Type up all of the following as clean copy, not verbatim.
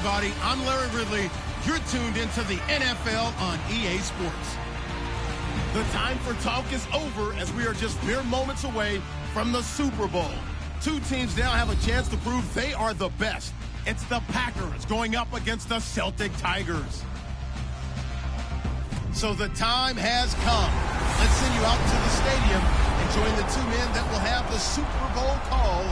everybody. I'm Larry Ridley. You're tuned into the NFL on EA Sports. The time for talk is over as we are just mere moments away from the Super Bowl. Two teams now have a chance to prove they are the best. It's the Packers going up against the Celtic Tigers. So the time has come. Let's send you out to the stadium and join the two men that will have the Super Bowl call.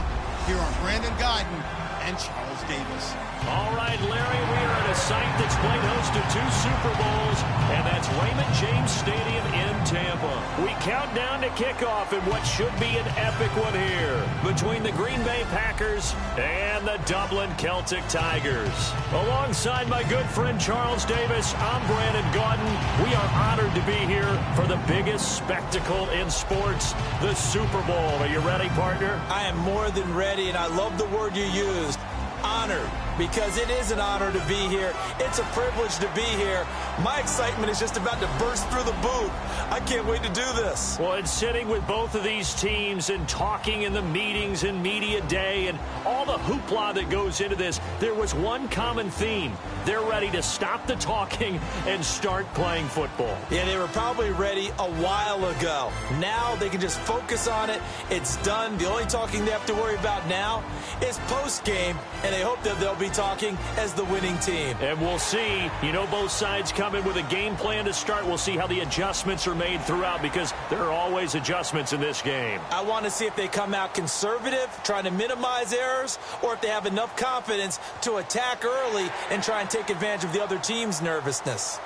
Here are Brandon Guyton and Charles Davis. All right, Larry, we are at a site that's played host to two Super Bowls, and that's Raymond James Stadium in Tampa. We count down to kickoff in what should be an epic one here between the Green Bay Packers and the Dublin Celtic Tigers. Alongside my good friend Charles Davis, I'm Brandon Guyton. We are honored to be here for the biggest spectacle in sports, the Super Bowl. Are you ready, partner? I am more than ready, and I love the word you used. Honored, because it is an honor to be here. It's a privilege to be here. My excitement is just about to burst through the booth. I can't wait to do this. Well, it's sitting with both of these teams and talking in the meetings and media day and all the hoopla that goes into this. There was one common theme. They're ready to stop the talking and start playing football. Yeah, they were probably ready a while ago. Now they can just focus on it. It's done. The only talking they have to worry about now is post-game, and they hope that they'll be talking as the winning team. And we'll see. You know, both sides come in with a game plan to start. We'll see how the adjustments are made throughout, because there are always adjustments in this game. I want to see if they come out conservative, trying to minimize errors, or if they have enough confidence to attack early and try and take advantage of the other team's nervousness.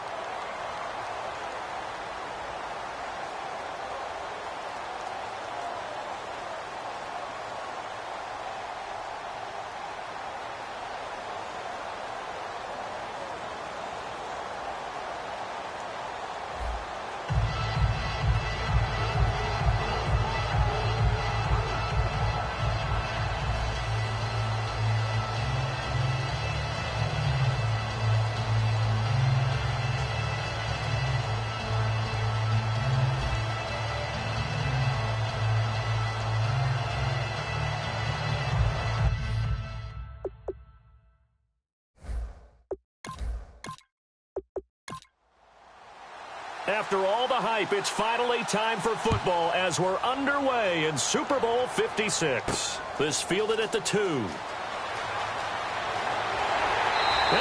After all the hype, it's finally time for football as we're underway in Super Bowl 56. This fielded at the 2. And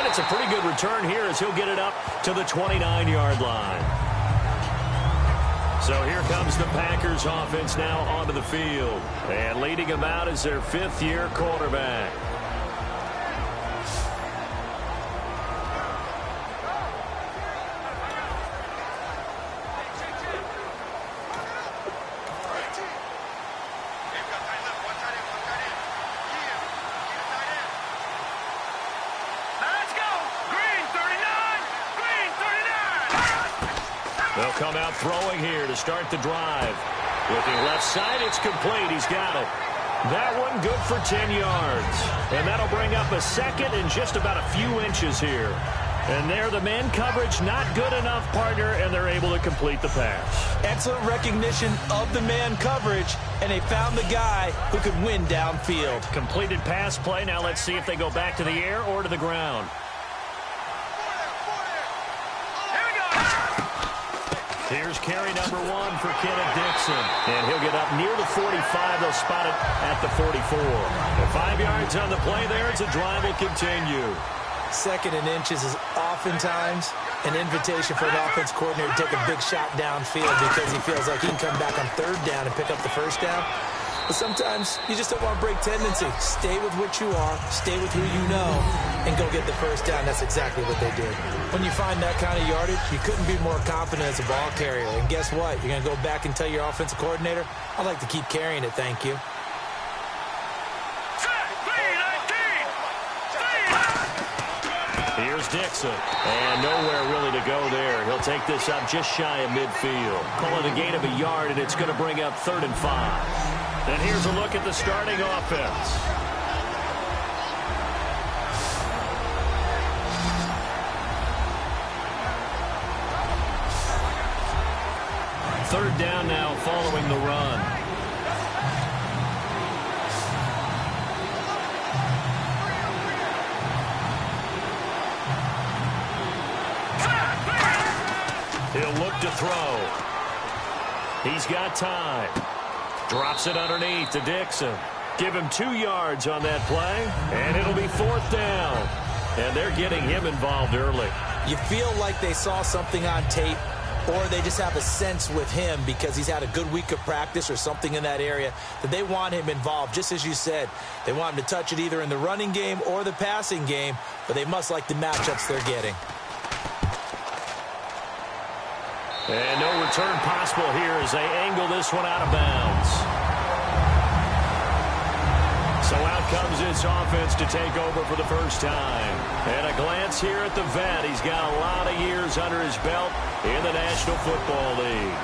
it's a pretty good return here as he'll get it up to the 29-yard line. So here comes the Packers offense now onto the field. And leading them out is their fifth-year quarterback. They'll come out throwing here to start the drive. Looking left side, it's complete. He's got it. That one good for 10 yards. And that'll bring up a second and just about a few inches here. And there, the man coverage not good enough, partner, and they're able to complete the pass. Excellent recognition of the man coverage, and they found the guy who could win downfield. Completed pass play. Now let's see if they go back to the air or to the ground. Here's carry number 1 for Kenneth Dixon. And he'll get up near the 45. They'll spot it at the 44. And 5 yards on the play there as the drive will continue. Second and inches is oftentimes an invitation for an offense coordinator to take a big shot downfield because he feels like he can come back on third down and pick up the first down. But sometimes you just don't want to break tendency. Stay with what you are, stay with who you know, and go get the first down. That's exactly what they did. When you find that kind of yardage, you couldn't be more confident as a ball carrier. And guess what? You're going to go back and tell your offensive coordinator, I'd like to keep carrying it, thank you. Here's Dixon. And nowhere really to go there. He'll take this up just shy of midfield. Call it a gain of a yard, and it's going to bring up 3rd and 5. And here's a look at the starting offense. Third down now following the run. He'll look to throw. He's got time. Drops it underneath to Dixon. Give him 2 yards on that play, and it'll be 4th down. And they're getting him involved early. You feel like they saw something on tape, or they just have a sense with him because he's had a good week of practice or something in that area that they want him involved. Just as you said, they want him to touch it either in the running game or the passing game, but they must like the matchups they're getting. And no return possible here as they angle this one out of bounds. So out comes this offense to take over for the first time. And a glance here at the vet. He's got a lot of years under his belt in the National Football League.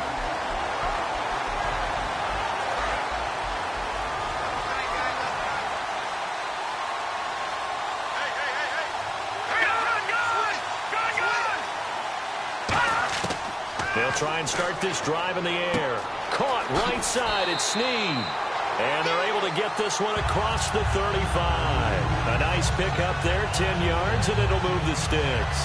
They'll try and start this drive in the air. Caught right side. It's Snead. And they're able to get this one across the 35. A nice pickup there, 10 yards, and it'll move the sticks.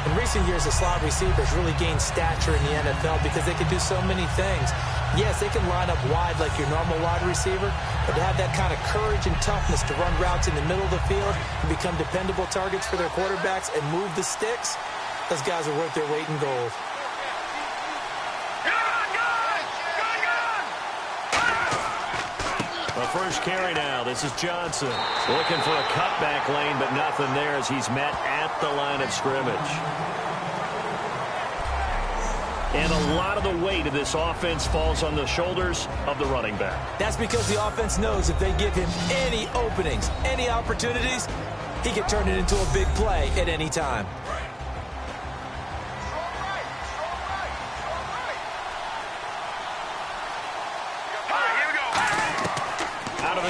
In recent years, the slot receivers really gained stature in the NFL because they can do so many things. Yes, they can line up wide like your normal wide receiver, but to have that kind of courage and toughness to run routes in the middle of the field and become dependable targets for their quarterbacks and move the sticks, those guys are worth their weight in gold. First carry now. This is Johnson. Looking for a cutback lane, but nothing there as he's met at the line of scrimmage. And a lot of the weight of this offense falls on the shoulders of the running back. That's because the offense knows if they give him any openings, any opportunities, he can turn it into a big play at any time.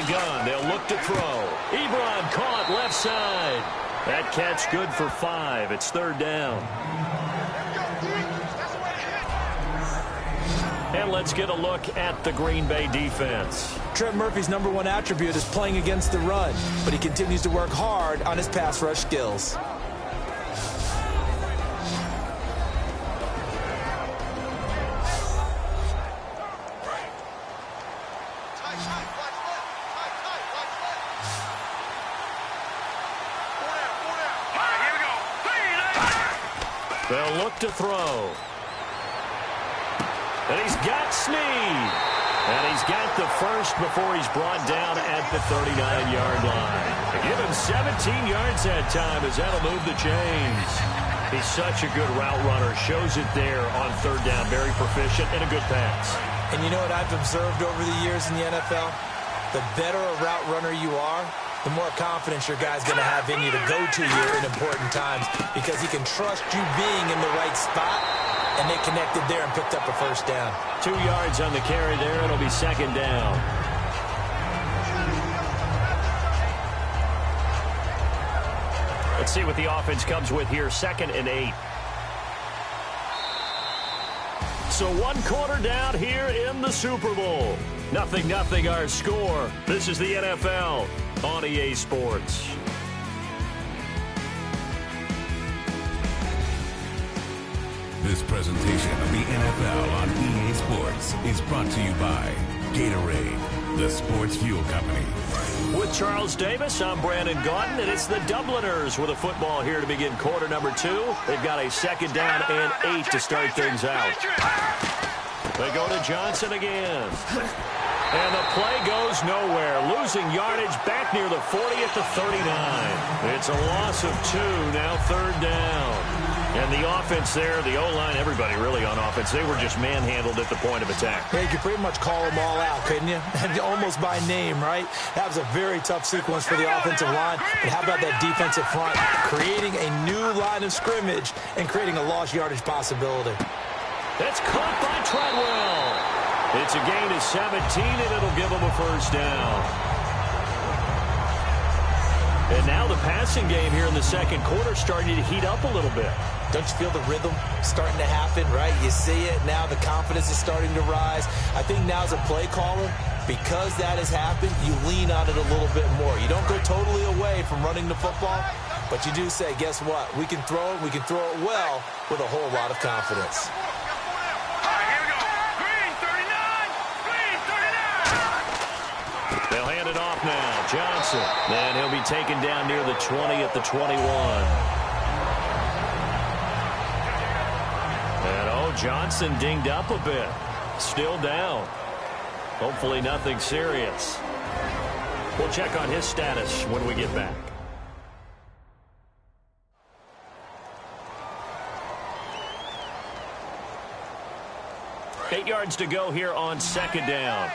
Gun. They'll look to throw. Ebron caught left side. That catch good for 5. It's 3rd down. And let's get a look at the Green Bay defense. Trent Murphy's #1 attribute is playing against the run, but he continues to work hard on his pass rush skills. They'll look to throw. And he's got Snead. And he's got the first before he's brought down at the 39-yard line. Give him 17 yards that time as that'll move the chains. He's such a good route runner. Shows it there on 3rd down. Very proficient and a good pass. And you know what I've observed over the years in the NFL? The better a route runner you are, the more confidence your guy's going to have in you to go to you in important times because he can trust you being in the right spot, and they connected there and picked up a first down. 2 yards on the carry there. It'll be 2nd down. Let's see what the offense comes with here. 2nd and 8. So 1 quarter down here in the Super Bowl. 0-0 our score. This is the NFL on EA Sports. This presentation of the NFL on EA Sports is brought to you by Gatorade, the sports fuel company. With Charles Davis, I'm Brandon Gaudin, and it's the Dubliners with a football here to begin quarter number 2. They've got a 2nd down and 8 to start things out. They go to Johnson again. And the play goes nowhere. Losing yardage back near the 40 at the 39. It's a loss of 2, now 3rd down. And the offense there, the O-line, everybody really on offense, they were just manhandled at the point of attack. Yeah, you could pretty much call them all out, couldn't you? Almost by name, right? That was a very tough sequence for the offensive line. But how about that defensive front creating a new line of scrimmage and creating a lost yardage possibility? That's caught by Treadwell. It's a gain of 17, and it'll give them a first down. And now the passing game here in the 2nd quarter starting to heat up a little bit. Don't you feel the rhythm starting to happen, right? You see it now. The confidence is starting to rise. I think now as a play caller, because that has happened, you lean on it a little bit more. You don't go totally away from running the football, but you do say, guess what? We can throw it. We can throw it well with a whole lot of confidence. Johnson. And he'll be taken down near the 20 at the 21. And, Johnson dinged up a bit. Still down. Hopefully nothing serious. We'll check on his status when we get back. Eight yards to go here on second down.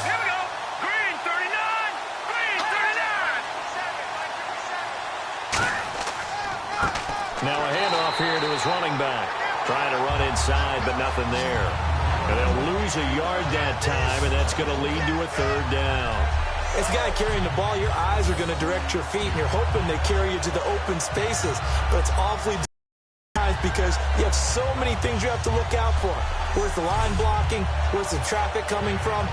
Here we go. Green 39. Green 39. Now a handoff here to his running back. Trying to run inside, but nothing there. And they'll lose a yard that time, and that's going to lead to a third down. As a guy carrying the ball, your eyes are going to direct your feet, and you're hoping they carry you to the open spaces. But it's awfully because you have so many things you have to look out for. Where's the line blocking? Where's the traffic coming from?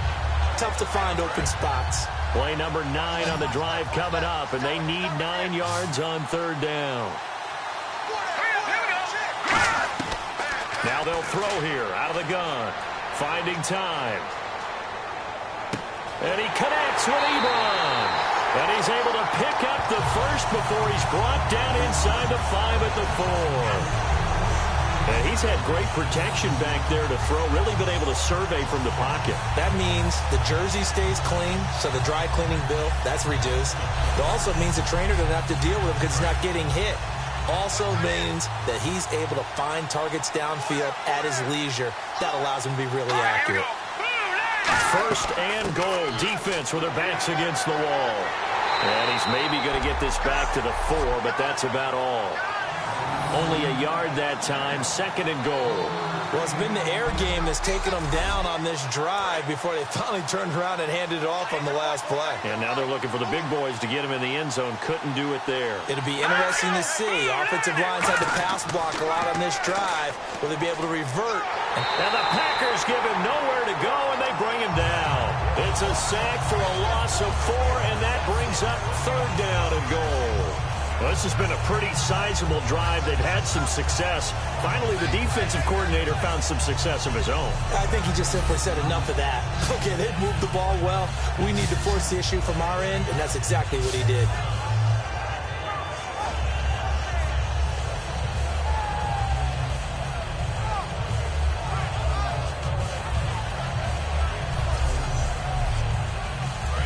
Tough to find open spots. Play number 9 on the drive coming up, and they need 9 yards on third down. Now they'll throw here out of the gun. Finding time. And he connects with Ebron. And he's able to pick up the first before he's brought down inside the 5 at the 4. And he's had great protection back there to throw, really been able to survey from the pocket. That means the jersey stays clean, so the dry cleaning bill, that's reduced. It also means the trainer doesn't have to deal with him because he's not getting hit. Also means that he's able to find targets downfield at his leisure. That allows him to be really accurate. First and goal. Defense with their backs against the wall. And he's maybe going to get this back to the 4, but that's about all. Only a yard that time, second and goal. Well, it's been the air game that's taken them down on this drive before they finally turned around and handed it off on the last play. And now they're looking for the big boys to get him in the end zone. Couldn't do it there. It'll be interesting to see. Offensive lines had to pass block a lot on this drive. Will they be able to revert? And the Packers give him nowhere to go, and they bring him down. It's a sack for a loss of 4, and that brings up third down and goal. Well, this has been a pretty sizable drive. They've had some success. Finally, the defensive coordinator found some success of his own. I think he just simply said enough of that. Look at it, move the ball well. We need to force the issue from our end, and that's exactly what he did.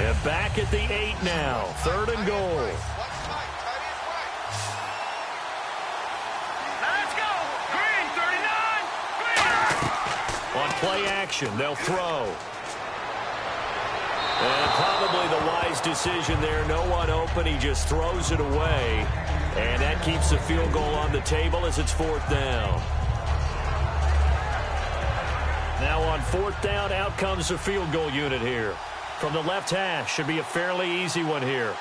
And back at the 8 now. Third and goal. Play action, they'll throw. And probably the wise decision there. No one open, he just throws it away. And that keeps the field goal on the table as it's fourth down. Now on fourth down, out comes the field goal unit here. From the left hash, should be a fairly easy one here.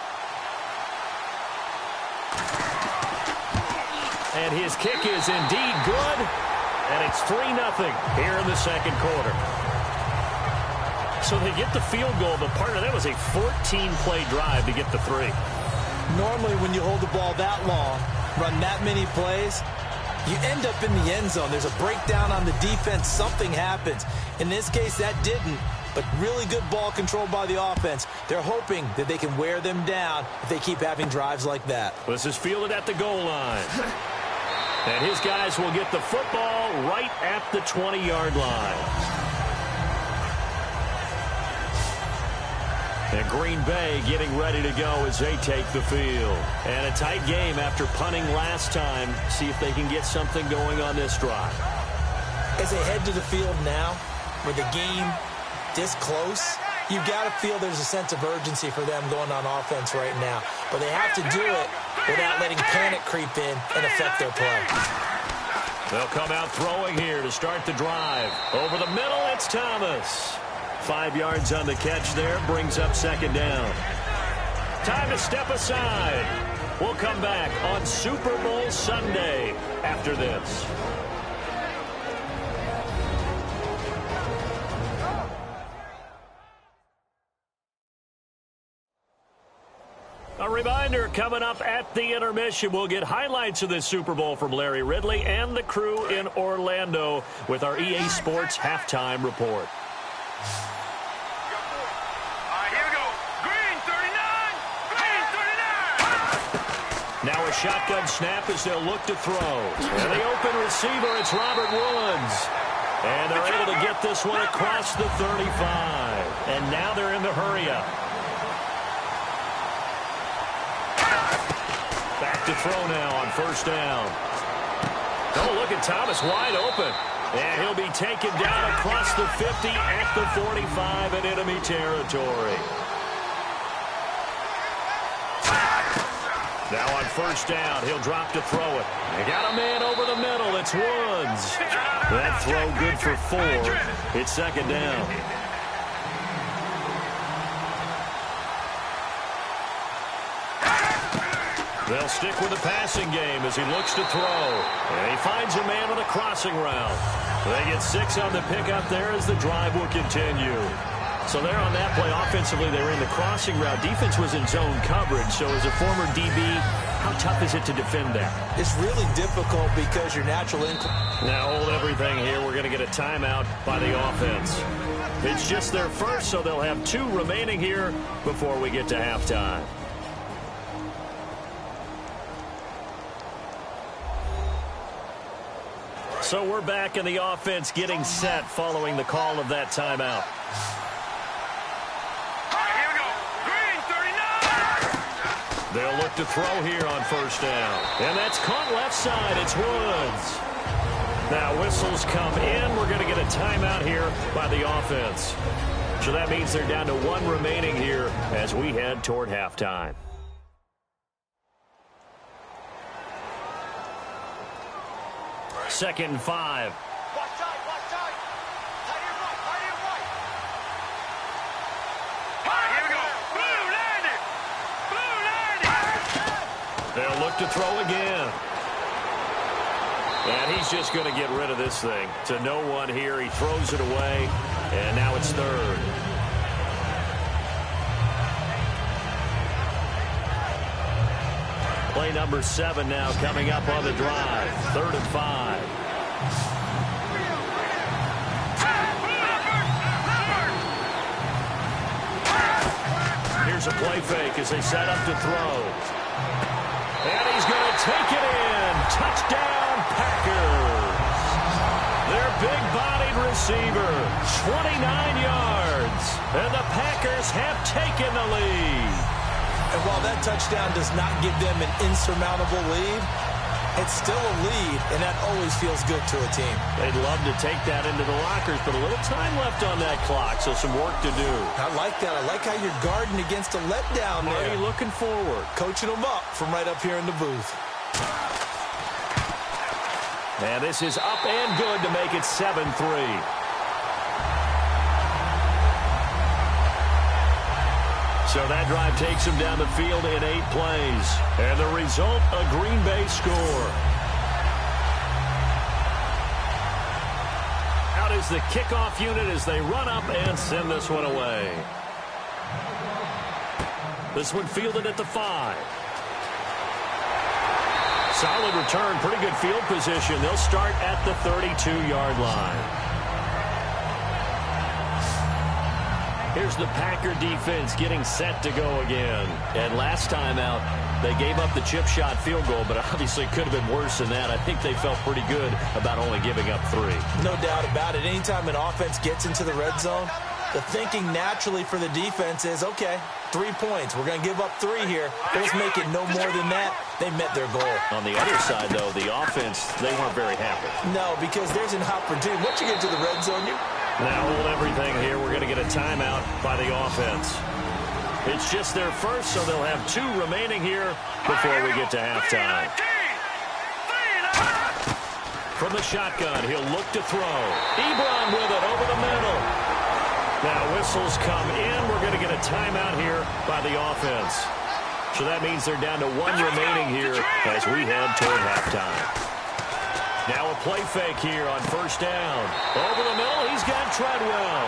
And his kick is indeed good. And it's 3-0 here in the second quarter. So they get the field goal, but partner, that was a 14-play drive to get the 3. Normally, when you hold the ball that long, run that many plays, you end up in the end zone. There's a breakdown on the defense. Something happens. In this case, that didn't. But really good ball control by the offense. They're hoping that they can wear them down if they keep having drives like that. This is fielded at the goal line. And his guys will get the football right at the 20-yard line. And Green Bay getting ready to go as they take the field. And a tight game after punting last time. See if they can get something going on this drive. As they head to the field now, with the game this close, you've got to feel there's a sense of urgency for them going on offense right now. But they have to do it without letting panic creep in and affect their play. They'll come out throwing here to start the drive. Over the middle, it's Thomas. 5 yards on the catch there, brings up second down. Time to step aside. We'll come back on Super Bowl Sunday after this. A reminder, coming up at the intermission, we'll get highlights of this Super Bowl from Larry Ridley and the crew in Orlando with our EA Sports Halftime Report. Here we go. Green 39. Green 39. Now a shotgun snap as they'll look to throw. And the open receiver, it's Robert Woods. And they're able to get this one across the 35. And now they're in the hurry-up. Back to throw now on first down. Oh, look at Thomas wide open. And he'll be taken down across the 50 at the 45 in enemy territory. Now on first down, he'll drop to throw it. They got a man over the middle. It's Woods. That throw good for 4. It's second down. They'll stick with the passing game as he looks to throw. And he finds a man on a crossing route. They get 6 on the pickup there as the drive will continue. So there on that play, offensively, they were in the crossing route. Defense was in zone coverage. So as a former DB, how tough is it to defend that? It's really difficult because your natural incline. Now hold everything here. We're going to get a timeout by the offense. It's just their first, so they'll have 2 remaining here before we get to halftime. So we're back in the offense getting set following the call of that timeout. Here we go. Green 39. They'll look to throw here on first down. And that's caught left side. It's Woods. Now whistles come in. We're going to get a timeout here by the offense. So that means they're down to 1 remaining here as we head toward halftime. Second and 5. Watch out, watch out. Tight end right, tight end right. Here we go. Blue landed. Blue landed. They'll look to throw again. And he's just going to get rid of this thing. To no one here. He throws it away. And now it's third. Play number 7 now coming up on the drive. 3rd and 5. Here's a play fake as they set up to throw. And he's going to take it in. Touchdown, Packers. Their big-bodied receiver, 29 yards. And the Packers have taken the lead. And while that touchdown does not give them an insurmountable lead, it's still a lead, and that always feels good to a team. They'd love to take that into the lockers, but a little time left on that clock, so some work to do. I like that. I like how you're guarding against a letdown there. Are you looking forward? Coaching them up from right up here in the booth. And this is up and good to make it 7-3. So that drive takes them down the field in 8 plays. And the result, a Green Bay score. Out is the kickoff unit as they run up and send this one away. This one fielded at the 5. Solid return, pretty good field position. They'll start at the 32-yard line. Here's the Packer defense getting set to go again. And last time out, they gave up the chip shot field goal, but obviously could have been worse than that. I think they felt pretty good about only giving up 3. No doubt about it. Anytime an offense gets into the red zone, the thinking naturally for the defense is, okay, 3 points. We're going to give up 3 here. Let's make it no more than that. They met their goal. On the other side, though, the offense, they weren't very happy. No, because there's an opportunity. Once you get to the red zone, now hold everything here. We're going to get a timeout by the offense. It's just their first, so they'll have 2 remaining here before we get to halftime. From the shotgun, he'll look to throw. Ebron with it over the middle. Now whistles come in. We're going to get a timeout here by the offense. So that means they're down to 1 remaining here as we head toward halftime. Now a play fake here on first down. Over the middle, he's got Treadwell.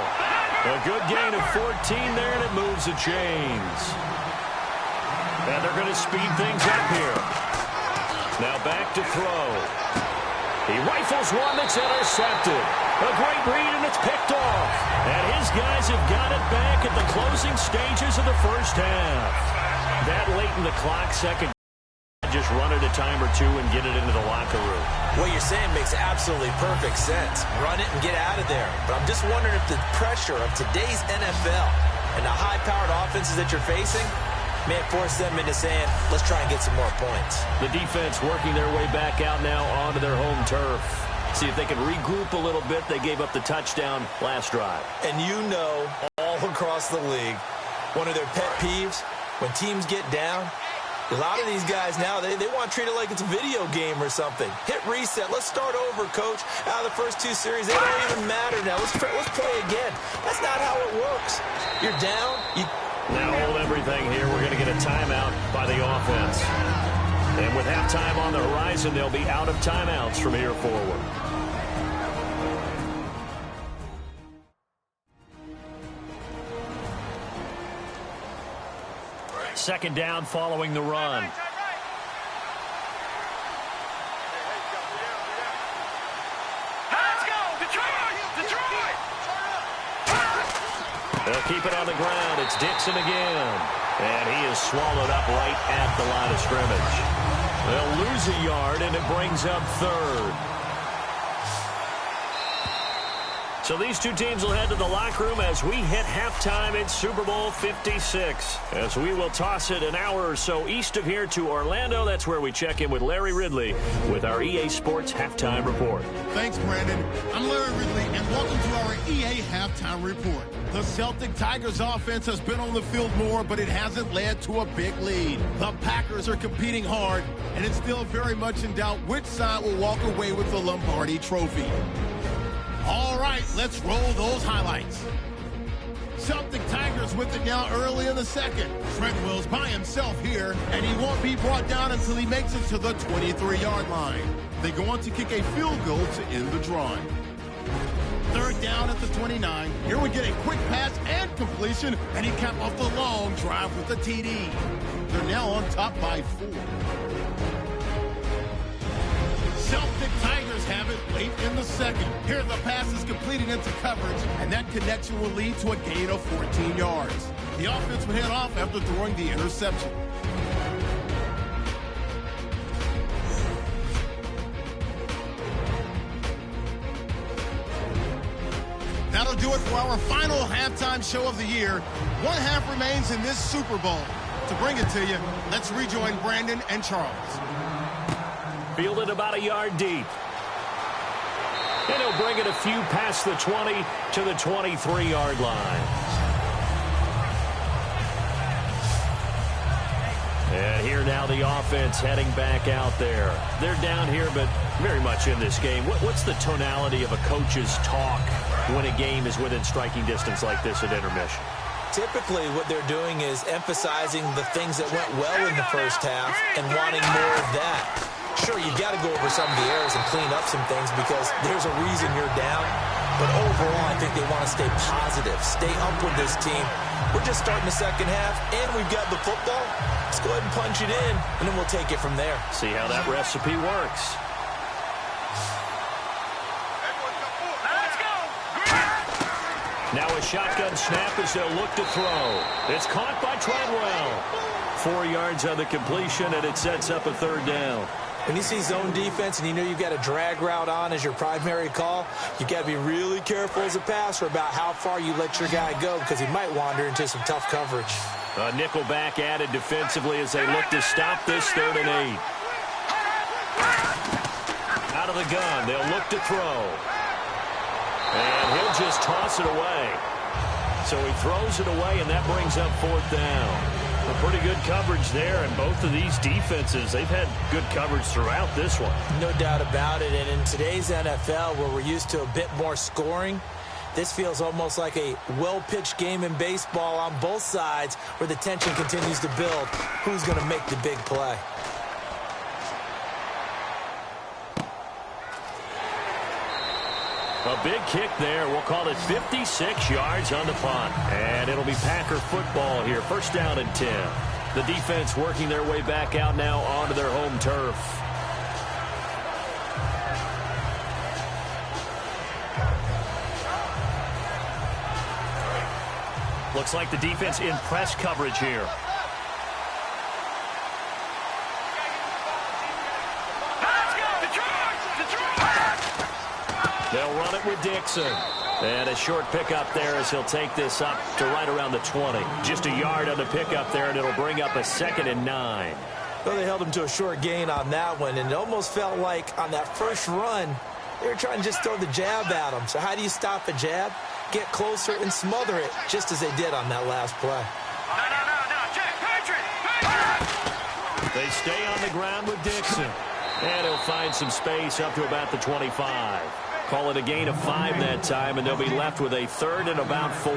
A good gain of 14 there, and it moves the chains. And they're going to speed things up here. Now back to throw. He rifles one that's intercepted. A great read, and it's picked off. And his guys have got it back at the closing stages of the first half. That late in the clock, second, just run it a time or two and get it into the locker room. What you're saying makes absolutely perfect sense. Run it and get out of there. But I'm just wondering if the pressure of today's NFL and the high-powered offenses that you're facing may force them into saying, let's try and get some more points. The defense working their way back out now onto their home turf. See if they can regroup a little bit. They gave up the touchdown last drive. And you know, all across the league, one of their pet peeves, when teams get down, a lot of these guys now, they want to treat it like it's a video game or something. Hit reset. Let's start over, coach. Out of the first two series, they don't even matter now. Let's play again. That's not how it works. You're down. Now hold everything here. We're going to get a timeout by the offense. And with halftime on the horizon, they'll be out of timeouts from here forward. Second down following the run. Let's go, Detroit! Detroit! They'll keep it on the ground. It's Dixon again. And he is swallowed up right at the line of scrimmage. They'll lose a yard, and it brings up third. So these two teams will head to the locker room as we hit halftime in Super Bowl 56. As we will toss it an hour or so east of here to Orlando. That's where we check in with Larry Ridley with our EA Sports Halftime Report. Thanks, Brandon. I'm Larry Ridley, and welcome to our EA Halftime Report. The Celtic Tigers offense has been on the field more, but it hasn't led to a big lead. The Packers are competing hard, and it's still very much in doubt which side will walk away with the Lombardi Trophy. All right, let's roll those highlights. Celtic Tigers with it now early in the second. Treadwell's by himself here, and he won't be brought down until he makes it to the 23-yard line. They go on to kick a field goal to end the drive. Third down at the 29. Here we get a quick pass and completion, and he capped off the long drive with the TD. They're now on top by 4. Celtic Tigers have it late in the second. Here the pass is completed into coverage, and that connection will lead to a gain of 14 yards. The offense would head off after throwing the interception. That'll do it for our final halftime show of the year. One half remains in this Super Bowl. To bring it to you, let's rejoin Brandon and Charles. Fielded about a yard deep. And he'll bring it a few past the 20 to the 23-yard line. And here now the offense heading back out there. They're down here, but very much in this game. What's the tonality of a coach's talk when a game is within striking distance like this at intermission? Typically, what they're doing is emphasizing the things that went well in the first half and wanting more of that. Sure, you've got to go over some of the errors and clean up some things because there's a reason you're down. But overall, I think they want to stay positive, stay up with this team. We're just starting the second half, and we've got the football. Let's go ahead and punch it in, and then we'll take it from there. See how that recipe works. Let's go! Now a shotgun snap as they'll look to throw. It's caught by Treadwell. 4 yards on the completion, and it sets up a third down. When you see zone defense and you know you've got a drag route on as your primary call, you've got to be really careful as a passer about how far you let your guy go because he might wander into some tough coverage. A nickel back added defensively as they look to stop this 3rd and 8. Out of the gun, they'll look to throw. And he'll just toss it away. So he throws it away, and that brings up 4th down. A pretty good coverage there, and both of these defenses, they've had good coverage throughout this one. No doubt about it, and in today's NFL, where we're used to a bit more scoring, this feels almost like a well-pitched game in baseball on both sides where the tension continues to build. Who's going to make the big play? A big kick there. We'll call it 56 yards on the punt. And it'll be Packer football here. 1st down and 10. The defense working their way back out now onto their home turf. Looks like the defense in press coverage here. They'll run it with Dixon. And a short pickup there as he'll take this up to right around the 20. Just a yard on the pickup there, and it'll bring up a 2nd and 9. Well, they held him to a short gain on that one, and it almost felt like on that first run, they were trying to just throw the jab at him. So how do you stop a jab? Get closer and smother it, just as they did on that last play. No, check, Patrick! They stay on the ground with Dixon. And he'll find some space up to about the 25. Call it a gain of 5 that time, and they'll be left with a 3rd and about 4.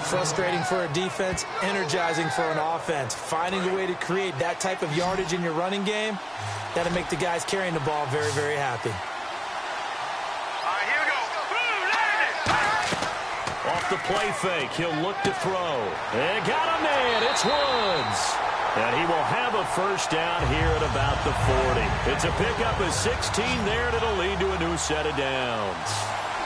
Frustrating for a defense, energizing for an offense. Finding a way to create that type of yardage in your running game, that'll make the guys carrying the ball very, very happy. All right, here we go. Boom, Off the play fake, he'll look to throw. And got a man, it's Woods. And he will have a 1st down here at about the 40. It's a pickup of 16 there, and it'll lead to a new set of downs.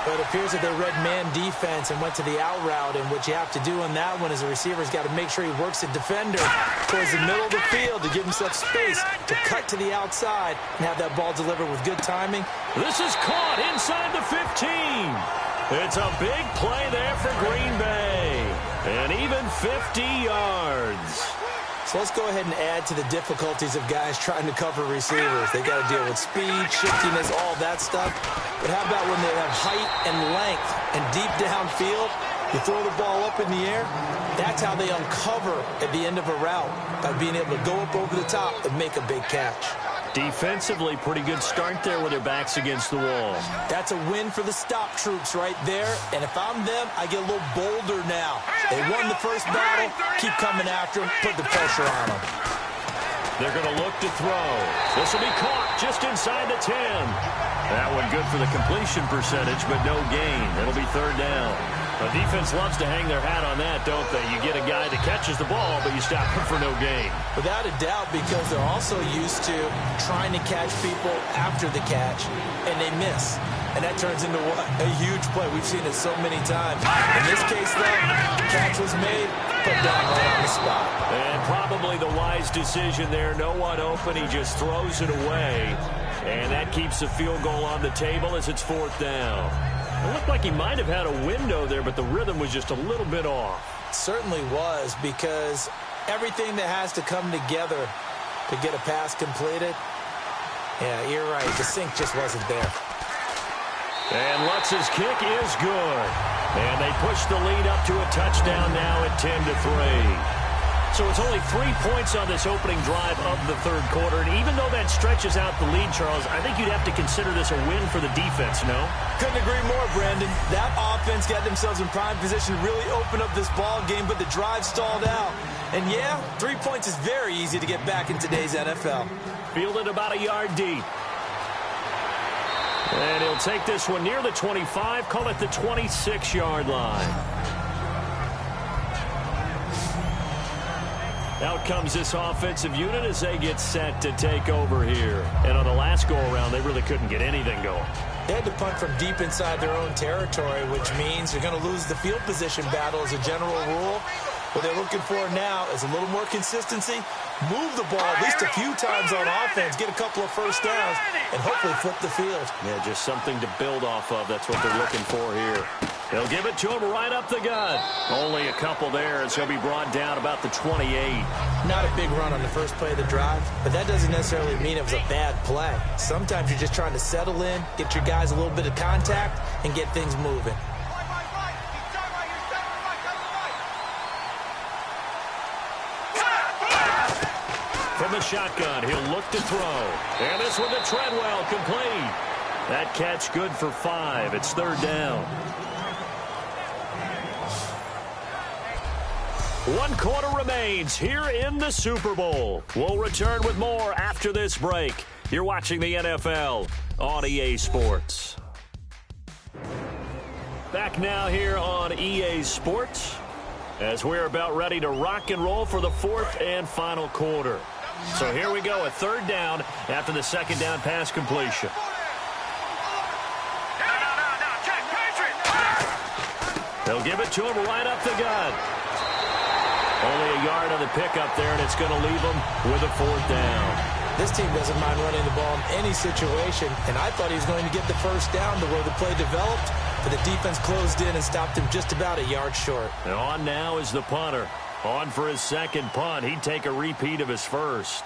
But it appears that they read man defense and went to the out route, and what you have to do on that one is the receiver's got to make sure he works the defender towards the middle of the field to give himself space to cut to the outside and have that ball delivered with good timing. This is caught inside the 15. It's a big play there for Green Bay. And even 50 yards. So let's go ahead and add to the difficulties of guys trying to cover receivers. They got to deal with speed, shiftiness, all that stuff. But how about when they have height and length and deep downfield? You throw the ball up in the air. That's how they uncover at the end of a route, by being able to go up over the top and make a big catch. Defensively, pretty good start there with their backs against the wall. That's a win for the stop troops right there. And if I'm them, I get a little bolder now. They won the first battle. Keep coming after them. Put the pressure on them. They're going to look to throw. This will be caught just inside the 10. That one good for the completion percentage, but no gain. It'll be 3rd down. The defense loves to hang their hat on that, don't they? You get a guy that catches the ball, but you stop him for no gain. Without a doubt, because they're also used to trying to catch people after the catch, and they miss. And that turns into what? A huge play. We've seen it so many times. In this case, though, catch was made, put down right on the spot. And probably the wise decision there. No one open. He just throws it away. And that keeps the field goal on the table as it's 4th down. It looked like he might have had a window there, but the rhythm was just a little bit off. It certainly was, because everything that has to come together to get a pass completed, yeah, you're right. The sync just wasn't there. And Lutz's kick is good. And they push the lead up to a touchdown now at 10-3. So it's only 3 points on this opening drive of the 3rd quarter. And even though that stretches out the lead, Charles, I think you'd have to consider this a win for the defense, no? Couldn't agree more, Brandon. That offense got themselves in prime position to really open up this ball game, but the drive stalled out. And yeah, 3 points is very easy to get back in today's NFL. Fielded about a yard deep. And he'll take this one near the 25, call it the 26-yard line. Out comes this offensive unit as they get set to take over here. And on the last go-around, they really couldn't get anything going. They had to punt from deep inside their own territory, which means they're going to lose the field position battle as a general rule. What they're looking for now is a little more consistency, move the ball at least a few times on offense, get a couple of 1st downs, and hopefully flip the field. Yeah, just something to build off of. That's what they're looking for here. They'll give it to him right up the gut. Only a couple there as he'll be brought down about the 28. Not a big run on the first play of the drive, but that doesn't necessarily mean it was a bad play. Sometimes you're just trying to settle in, get your guys a little bit of contact, and get things moving. From the shotgun, he'll look to throw. And this one to Treadwell, complete. That catch good for 5. It's 3rd down. 1 quarter remains here in the Super Bowl. We'll return with more after this break. You're watching the NFL on EA Sports. Back now here on EA Sports as we're about ready to rock and roll for the 4th and final quarter. So here we go, a 3rd down after the 2nd down pass completion. They'll give it to him right up the gut. the pickup there, and it's going to leave them with a 4th down. This team doesn't mind running the ball in any situation, and I thought he was going to get the 1st down the way the play developed, but the defense closed in and stopped him just about a yard short. And on now is the punter. On for his 2nd punt. He'd take a repeat of his 1st.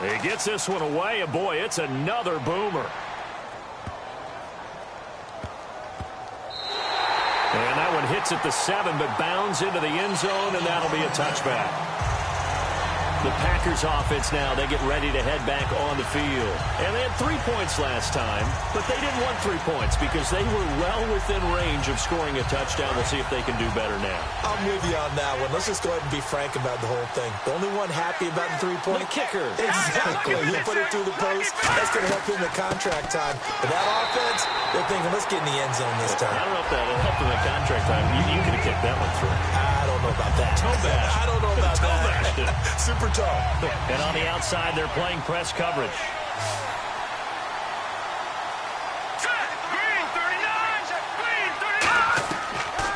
He gets this one away, and boy, it's another boomer. And that one hits at the 7, but bounds into the end zone, and that'll be a touchback. The Packers offense now, they get ready to head back on the field. And they had 3 points last time, but they didn't want 3 points because they were well within range of scoring a touchdown. We'll see if they can do better now. I'm with you on that one. Let's just go ahead and be frank about the whole thing. The only one happy about the 3-point? The kicker. Exactly. He'll put it through the post. That's going to help him in contract time. But that offense, they're thinking, let's get in the end zone this time. I don't know if that helped in the contract time. You could have kicked that one through. I don't know about that. Toe bash. I don't know about that. Super toe. And on the outside, they're playing press coverage.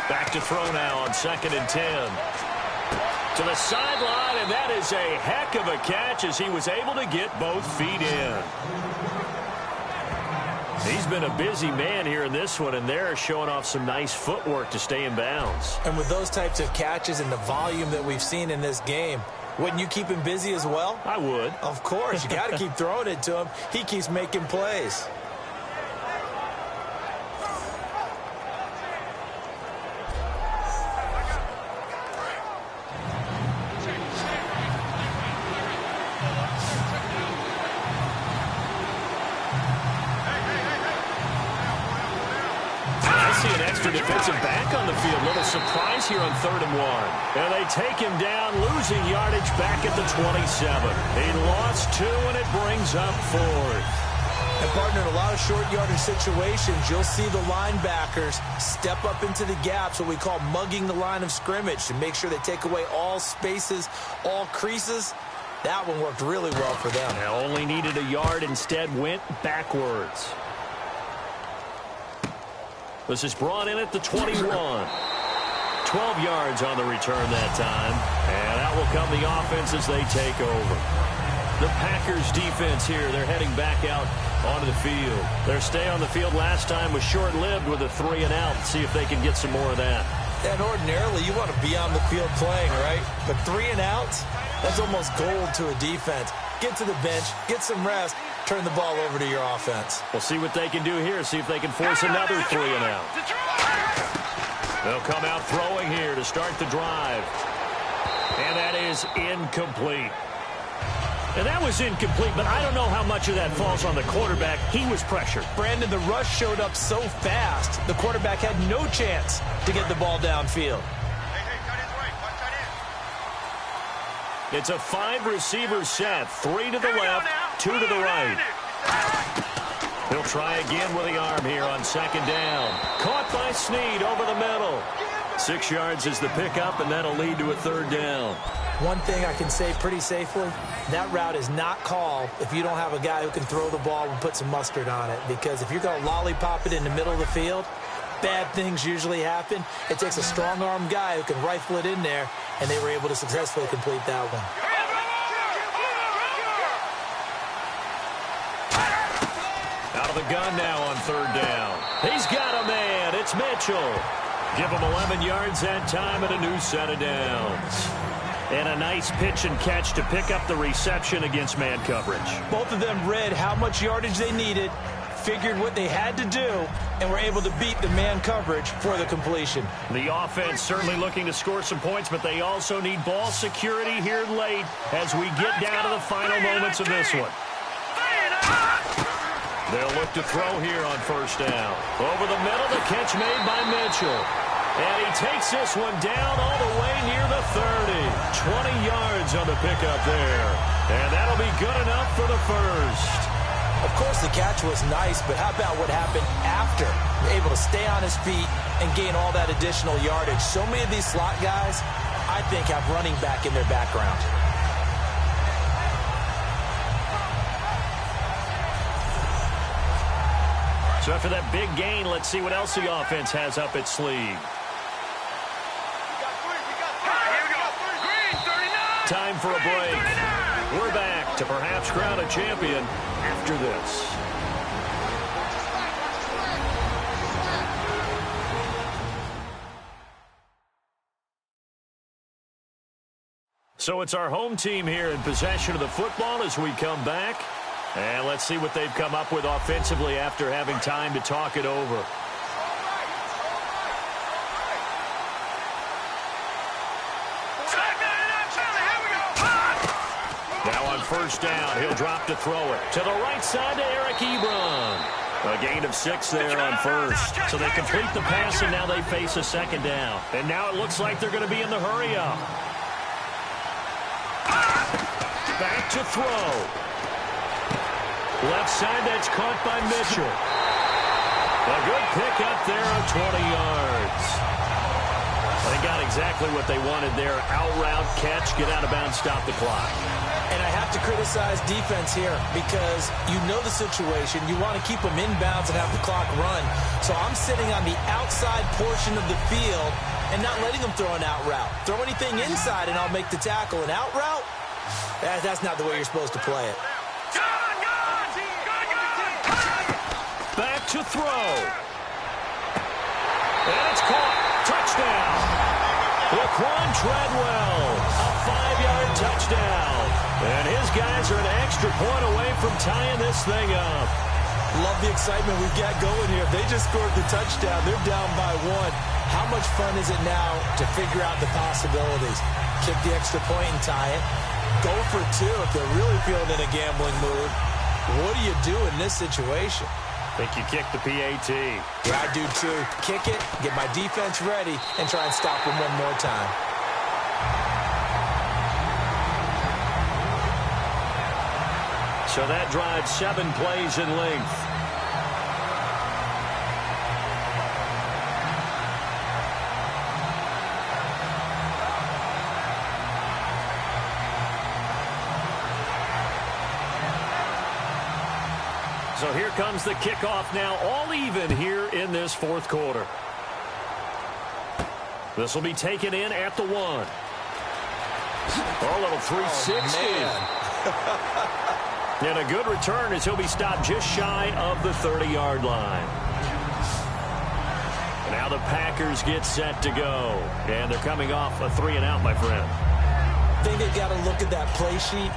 Back to throw now on 2nd and 10. To the sideline, and that is a heck of a catch as he was able to get both feet in. He's been a busy man here in this one, and they're showing off some nice footwork to stay in bounds. And with those types of catches and the volume that we've seen in this game, wouldn't you keep him busy as well? I would. Of course. You got to keep throwing it to him. He keeps making plays. Defensive back on the field. Little surprise here on 3rd and 1. And they take him down, losing yardage back at the 27. He lost 2, and it brings up 4th. And, partner, in a lot of short yardage situations, you'll see the linebackers step up into the gaps, what we call mugging the line of scrimmage, to make sure they take away all spaces, all creases. That one worked really well for them. Now only needed a yard, instead went backwards. This is brought in at the 21. 12 yards on the return that time. And that will come the offense as they take over. The Packers defense here, they're heading back out onto the field. Their stay on the field last time was short-lived with a 3 and out. See if they can get some more of that. And ordinarily, you want to be on the field playing, right? But 3 and outs, that's almost gold to a defense. Get to the bench, get some rest, turn the ball over to your offense. We'll see what they can do here, see if they can force another 3 and out. They'll come out throwing here to start the drive. And that is incomplete. And that was incomplete, but I don't know how much of that falls on the quarterback. He was pressured. Brandon, the rush showed up so fast, the quarterback had no chance to get the ball downfield. It's a 5-receiver set. 3 to the left, 2 to the right. He'll try again with the arm here on 2nd down. Caught by Snead over the middle. 6 yards is the pickup, and that'll lead to a 3rd down. One thing I can say pretty safely, that route is not called if you don't have a guy who can throw the ball and put some mustard on it. Because if you're going to lollipop it in the middle of the field, bad things usually happen. It takes a strong-arm guy who can rifle it in there, and they were able to successfully complete that one. Out of the gun now on 3rd down. He's got a man. It's Mitchell. Give him 11 yards that time and a new set of downs. And a nice pitch and catch to pick up the reception against man coverage. Both of them read how much yardage they needed, figured what they had to do, and were able to beat the man coverage for the completion. The offense certainly looking to score some points, but they also need ball security here late as we get down to the final moments of this one. They'll look to throw here on 1st down. Over the middle, the catch made by Mitchell. And he takes this one down all the way near the 30. 20 yards on the pickup there. And that'll be good enough for the 1st. Of course, the catch was nice, but how about what happened after? Able to stay on his feet and gain all that additional yardage. So many of these slot guys, I think, have running back in their background. So after that big gain, let's see what else the offense has up its sleeve. time for a break. We're back to perhaps crown a champion after this. So it's our home team here in possession of the football as we come back. And let's see what they've come up with offensively after having time to talk it over. Now on first down, he'll drop to throw it. To the right side to Eric Ebron. A gain of 6 there on first. So they complete the pass, and now they face a second down. And now it looks like they're going to be in the hurry-up. Back to throw. Left side, that's caught by Mitchell. A good pick up there of 20 yards. They got exactly what they wanted there. Out route, catch, get out of bounds, stop the clock. And I have to criticize defense here because you know the situation. You want to keep them inbounds and have the clock run. So I'm sitting on the outside portion of the field and not letting them throw an out route. Throw anything inside and I'll make the tackle. An out route? That's not the way you're supposed to play it. Back to throw. And it's caught. Touchdown. Laquan Treadwell. A 5-yard touchdown. And his guys are an extra point away from tying this thing up. Love the excitement we've got going here. They just scored the touchdown. They're down by 1. How much fun is it now to figure out the possibilities? Kick the extra point and tie it. Go for 2 if they're really feeling in a gambling mood. What do you do in this situation? I think you kick the PAT. Yeah, I do too. Kick it, get my defense ready, and try and stop them one more time. So that drives 7 plays in length. So here comes the kickoff now, all even here in this fourth quarter. This will be taken in at the 1. Oh, a little 360. And a good return as he'll be stopped just shy of the 30-yard line. Now the Packers get set to go. And they're coming off a 3-and-out, my friend. I think they've got to look at that play sheet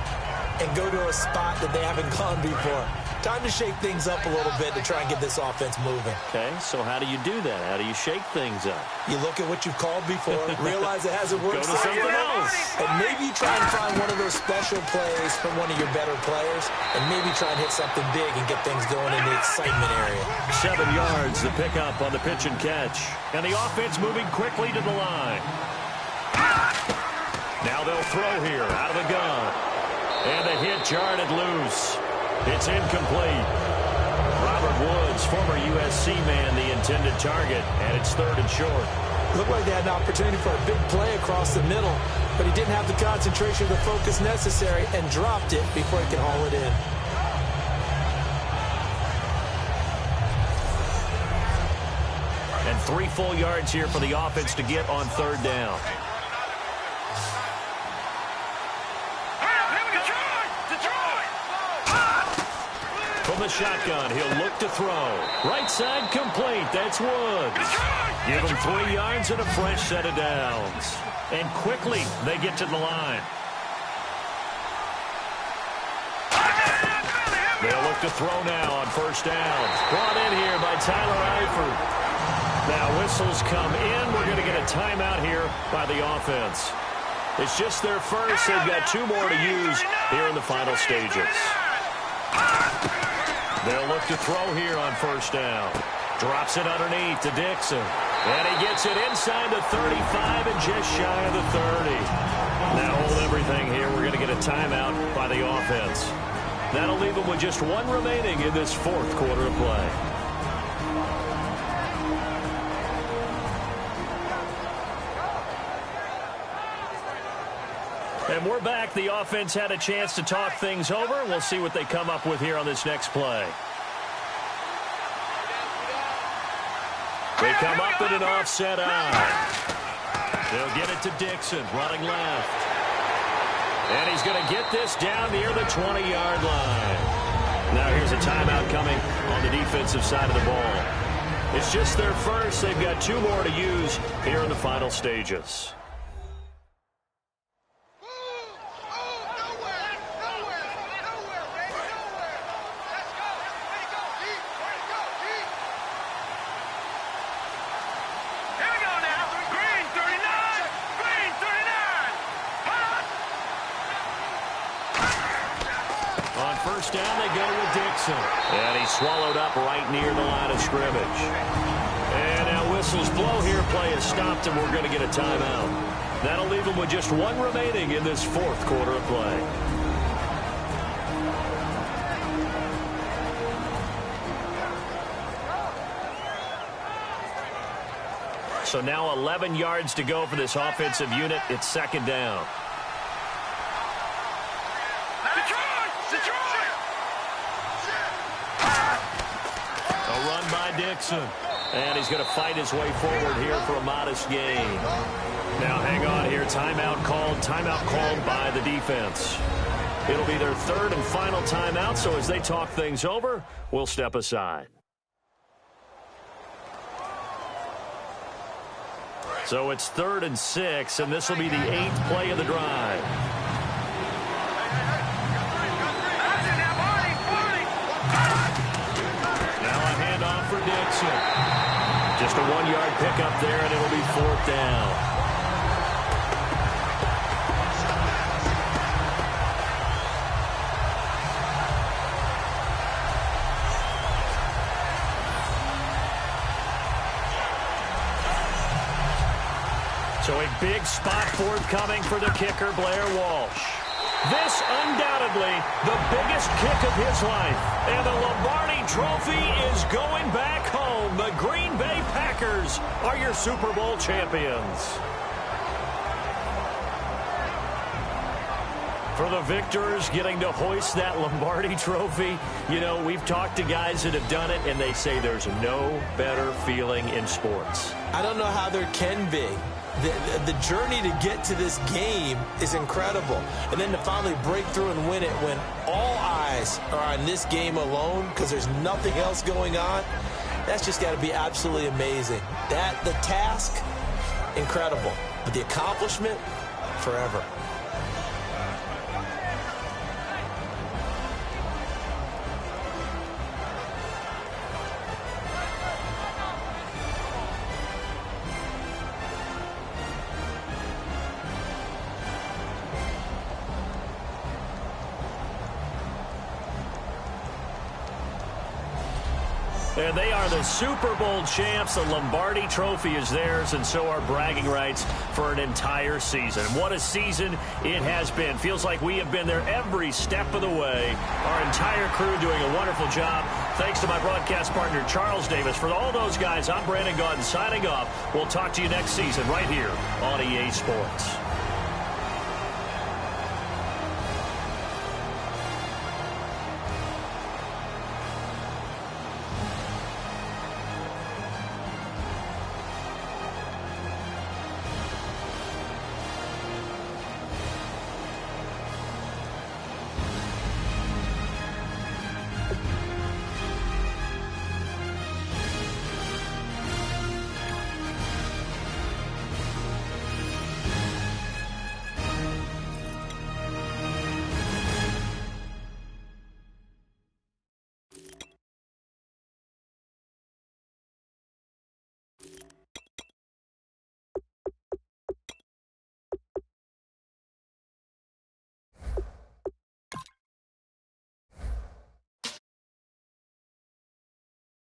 and go to a spot that they haven't gone before. Time to shake things up a little bit to try and get this offense moving. Okay, so how do you do that? How do you shake things up? You look at what you've called before, realize it hasn't worked. Go to something else. And maybe you try and find one of those special plays from one of your better players, and maybe try and hit something big and get things going in the excitement area. 7 yards, the pickup on the pitch and catch. And the offense moving quickly to the line. Now they'll throw here out of the gun. And the hit jarred it loose. It's incomplete. Robert Woods, former USC man, the intended target, and it's 3rd and short. Looked like they had an opportunity for a big play across the middle, but he didn't have the concentration or the focus necessary and dropped it before he could haul it in. And 3 full yards here for the offense to get on 3rd down. From the shotgun, he'll look to throw. Right side complete. That's Woods. Give him 3 yards and a fresh set of downs. And quickly, they get to the line. They'll look to throw now on first down. Brought in here by Tyler Eifert. Now whistles come in. We're going to get a timeout here by the offense. It's just their first. They've got 2 more to use here in the final stages. They'll look to throw here on first down. Drops it underneath to Dixon. And he gets it inside the 35 and just shy of the 30. Now hold everything here. We're going to get a timeout by the offense. That'll leave them with just 1 remaining in this 4th quarter of play. And we're back. The offense had a chance to talk things over. We'll see what they come up with here on this next play. They come up with an offset eye. They'll get it to Dixon, running left. And he's going to get this down near the 20-yard line. Now here's a timeout coming on the defensive side of the ball. It's just their first. They've got 2 more to use here in the final stages. First down, they go with Dixon. And he's swallowed up right near the line of scrimmage. And now whistles blow here. Play is stopped, and we're going to get a timeout. That'll leave them with just 1 remaining in this 4th quarter of play. So now 11 yards to go for this offensive unit. It's 2nd down. Dixon. And he's going to fight his way forward here for a modest gain. Now hang on here. Timeout called by the defense. It'll be their 3rd and final timeout, so as they talk things over, we'll step aside. So it's 3rd and 6, and this will be the 8th play of the drive. Dixon. Just a 1-yard pickup there, and it'll be 4th down. So a big spot forthcoming for the kicker, Blair Walsh. This undoubtedly the biggest kick of his life. And the Lombardi Trophy is going back home. The Green Bay Packers are your Super Bowl champions. For the victors getting to hoist that Lombardi Trophy, you know, we've talked to guys that have done it, and they say there's no better feeling in sports. I don't know how there can be. The journey to get to this game is incredible. And then to finally break through and win it when all eyes are on this game alone because there's nothing else going on, that's just got to be absolutely amazing. The task, incredible. But the accomplishment, forever. And they are the Super Bowl champs. The Lombardi Trophy is theirs, and so are bragging rights for an entire season. What a season it has been. Feels like we have been there every step of the way. Our entire crew doing a wonderful job. Thanks to my broadcast partner, Charles Davis. For all those guys, I'm Brandon Gaudin signing off. We'll talk to you next season right here on EA Sports.